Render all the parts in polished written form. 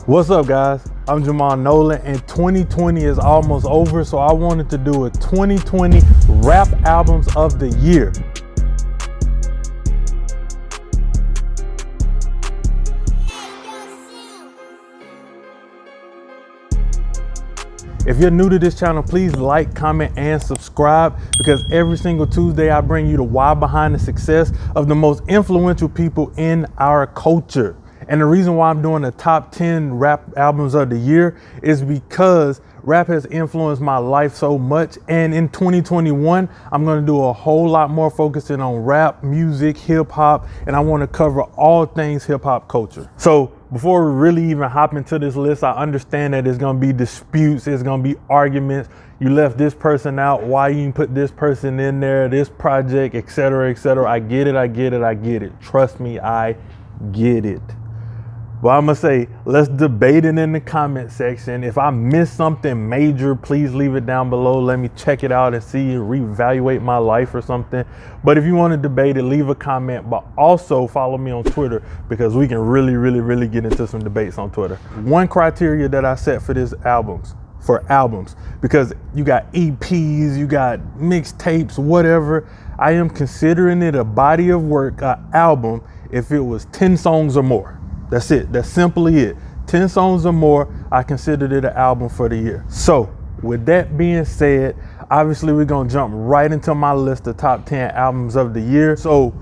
What's up, guys? I'm Jamal Nolan, and 2020 is almost over, so I wanted to do a 2020 rap albums of the year. If you're new to this channel, please like, comment, and subscribe, because every single Tuesday I bring you the why behind the success of the most influential people in our culture. And the reason why I'm doing the top 10 rap albums of the year is because rap has influenced my life so much. And in 2021, I'm gonna do a whole lot more focusing on rap, music, hip hop, and I wanna cover all things hip hop culture. So before we really even hop into this list, I understand that there's gonna be disputes, there's gonna be arguments. You left this person out, why you didn't put this person in there, this project, etc., etc. I get it, I get it, I get it. Trust me, I get it. Well, I'm gonna say, let's debate it in the comment section. If I missed something major, please leave it down below. Let me check it out and see, reevaluate my life or something. But if you want to debate it, leave a comment, but also follow me on Twitter, because we can really get into some debates on Twitter. One criteria that I set for albums, because you got EPs, you got mixtapes, whatever. I am considering it a body of work, an album, if it was 10 songs or more. That's it. That's simply it. 10 songs or more, I considered it an album for the year. So with that being said, obviously we're going to jump right into my list of top 10 albums of the year. So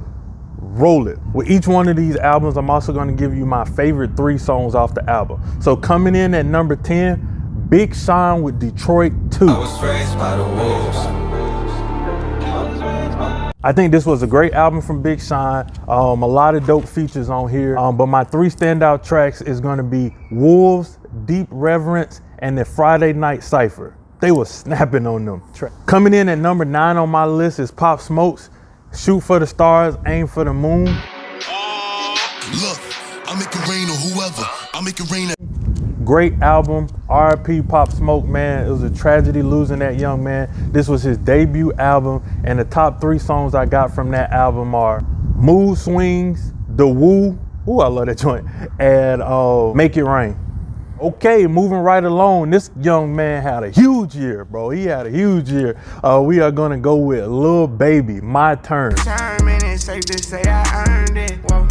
roll it. With each one of these albums, I'm also going to give you my favorite 3 songs off the album. So coming in at number 10, Big Sean with Detroit 2. I was raised by the wolves. I think this was a great album from Big Sean. A lot of dope features on here. But my 3 standout tracks is gonna be Wolves, Deep Reverence, and the Friday Night Cypher. They were snapping on them tracks. Coming in at number 9 on my list is Pop Smoke's Shoot for the Stars, Aim for the Moon. Look, I make it rain on whoever. I make it rain. Great album, R.I.P. Pop Smoke, man. It was a tragedy losing that young man. This was his debut album, and the top 3 songs I got from that album are Mood Swings, The Woo, ooh, I love that joint, and Make It Rain. Okay, moving right along, this young man had a huge year, bro. He had a huge year. We are gonna go with Lil Baby, My Turn. It's safe to say I earned it. Whoa.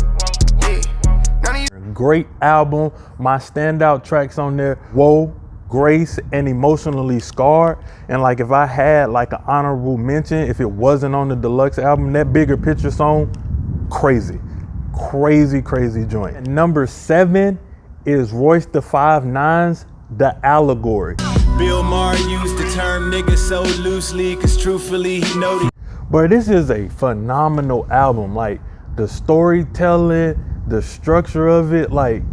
Great album. My standout tracks on there, Whoa, Grace, and Emotionally Scarred. And like, if I had like an honorable mention, if it wasn't on the deluxe album, that Bigger Picture song, crazy joint. And number 7 is Royce da 5'9's The Allegory. Bill Maher used the term nigga so loosely, cause truthfully he know. But this is a phenomenal album. Like, the storytelling, the structure of it, like,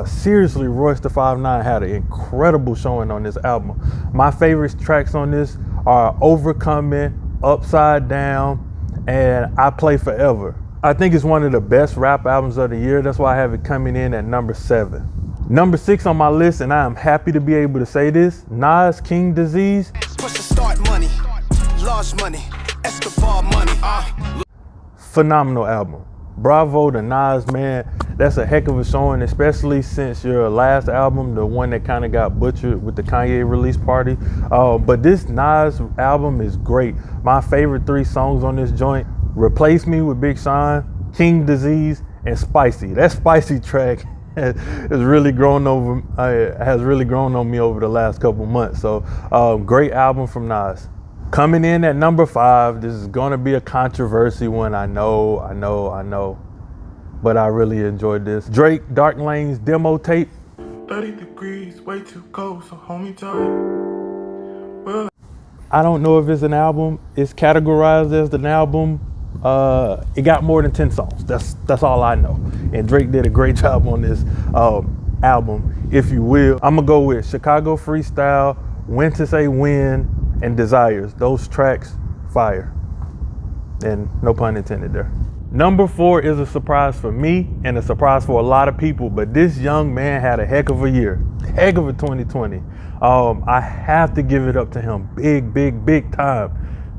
seriously, Royce da 5'9 had an incredible showing on this album. My favorite tracks on this are Overcoming, Upside Down, and I Play Forever. I think it's one of the best rap albums of the year. That's why I have it coming in at number 7. Number 6 on my list, and I am happy to be able to say this, Nas, King Disease. Push the start money, large money, Escobar money. Phenomenal album. Bravo to Nas, man. That's a heck of a showing, especially since your last album, the one that kind of got butchered with the Kanye release party. But this Nas album is great. My favorite 3 songs on this joint, Replace Me with Big Sean, King Disease, and Spicy. That Spicy track has really grown on me over the last couple months. So great album from Nas. Coming in at number 5, this is gonna be a controversy one, I know, but I really enjoyed this. Drake, Dark Lane's demo tape. 30 degrees, way too cold, so hold me tight. Well, I don't know if it's an album. It's categorized as an album. It got more than 10 songs. That's all I know. And Drake did a great job on this album, if you will. I'm gonna go with Chicago Freestyle, When to Say When, and Desires. Those tracks, fire. And no pun intended there. Number 4 is a surprise for me and a surprise for a lot of people, but this young man had a heck of a year, heck of a 2020. I have to give it up to him, big time.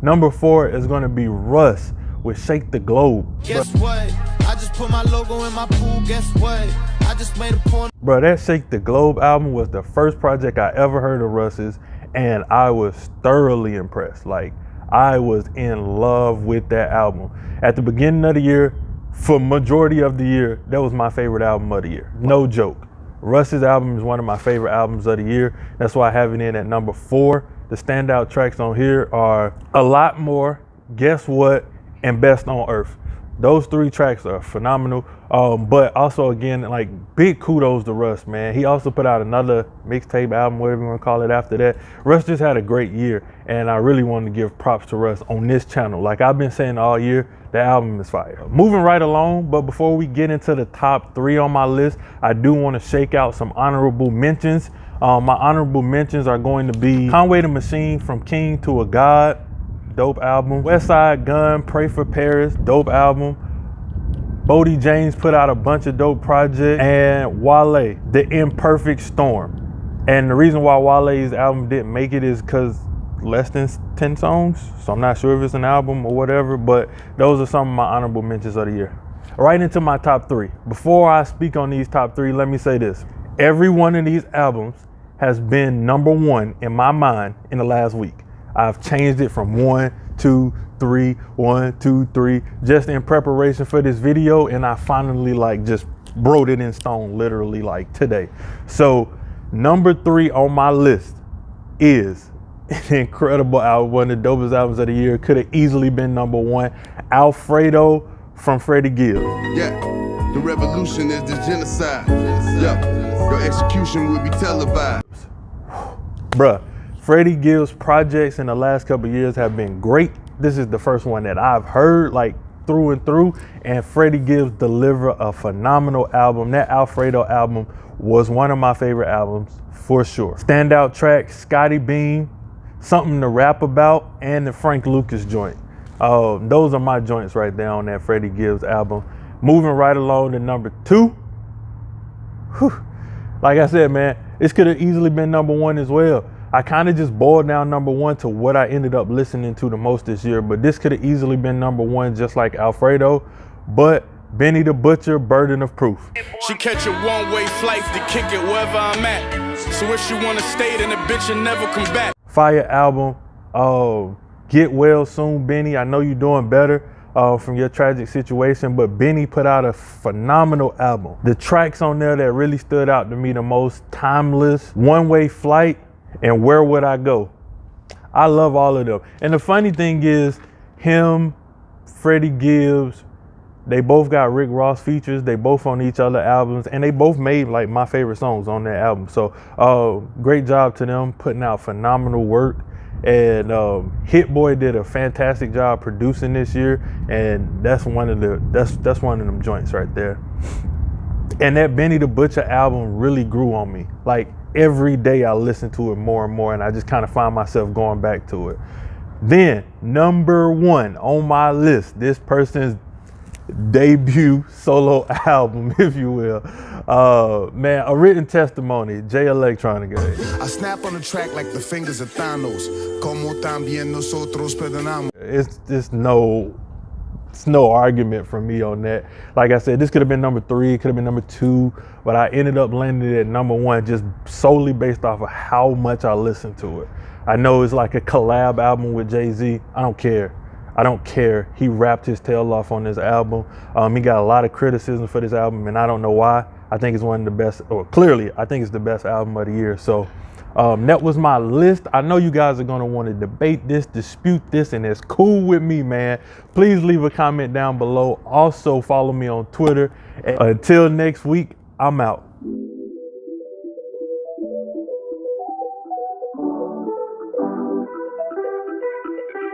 Number 4 is gonna be Russ with Shake the Globe. Guess what? I just put my logo in my pool, guess what? I just made a point. Bro, that Shake the Globe album was the first project I ever heard of Russ's, and I was thoroughly impressed. Like, I was in love with that album. At the beginning of the year, for majority of the year, that was my favorite album of the year. No joke. Russ's album is one of my favorite albums of the year. That's why I have it in at number 4. The standout tracks on here are A Lot More, Guess What, and Best on Earth. Those 3 tracks are phenomenal. But also, again, like, big kudos to Russ, man. He also put out another mixtape album, whatever you want to call it, after that. Russ just had a great year, and I really wanted to give props to Russ on this channel. Like I've been saying all year, the album is fire. Moving right along, but before we get into the top 3 on my list, I do want to shake out some honorable mentions. My honorable mentions are going to be Conway the Machine, From King to a God, dope album. Westside Gun, Pray for Paris, dope album. Bodie James put out a bunch of dope projects. And Wale, The Imperfect Storm. And the reason why Wale's album didn't make it is because less than 10 songs. So I'm not sure if it's an album or whatever, but those are some of my honorable mentions of the year. Right into my top 3. Before I speak on these top 3, let me say this. Every one of these albums has been number 1 in my mind in the last week. I've changed it from 1, 2, 3, 1, 2, 3, just in preparation for this video, and I finally like just wrote it in stone literally like today. So number 3 on my list is an incredible album, one of the dopest albums of the year. Could have easily been number 1, Alfredo from Freddie Gibbs. Yeah, the revolution is the genocide. Yeah, your execution will be televised. Bruh, Freddie Gibbs' projects in the last couple of years have been great. This is the first one that I've heard like through and through, and Freddie Gibbs delivered a phenomenal album. That Alfredo album was one of my favorite albums for sure. Standout tracks, Scotty Beam, Something to Rap About, and the Frank Lucas joint. Those are my joints right there on that Freddie Gibbs album. Moving right along to number 2. Whew. Like I said, man, this could have easily been number 1 as well. I kind of just boiled down number 1 to what I ended up listening to the most this year, but this could have easily been number 1 just like Alfredo. But Benny the Butcher, Burden of Proof. She catch a one-way flight to kick it wherever I'm at. So if she wanna stay, then the bitch will never come back. Fire album. Get well soon, Benny. I know you're doing better from your tragic situation, but Benny put out a phenomenal album. The tracks on there that really stood out to me the most: Timeless, One Way Flight, and Where Would I Go? I love all of them. And the funny thing is, him, Freddie Gibbs, they both got Rick Ross features. They both on each other albums, and they both made like my favorite songs on that album. So great job to them putting out phenomenal work. And Hit Boy did a fantastic job producing this year, and that's one of them joints right there. And that Benny the Butcher album really grew on me. Like every day I listen to it more and more, and I just kind of find myself going back to it. Then number 1 on my list, this person's debut solo album, if you will. Man, A Written Testimony, Jay Electronica. I snap on the track like the fingers of Thanos. Como también nosotros perdonamos. It's no argument from me on that. Like I said, this could have been number 3, it could have been number 2, but I ended up landing at number 1 just solely based off of how much I listened to it. I know it's like a collab album with Jay-Z. I don't care. He rapped his tail off on this album. He got a lot of criticism for this album, and I don't know why. I think it's one of the best, or clearly, I think it's the best album of the year. So that was my list. I know you guys are gonna want to debate this, dispute this, and it's cool with me, man. Please leave a comment down below. Also follow me on Twitter. Until next week, I'm out.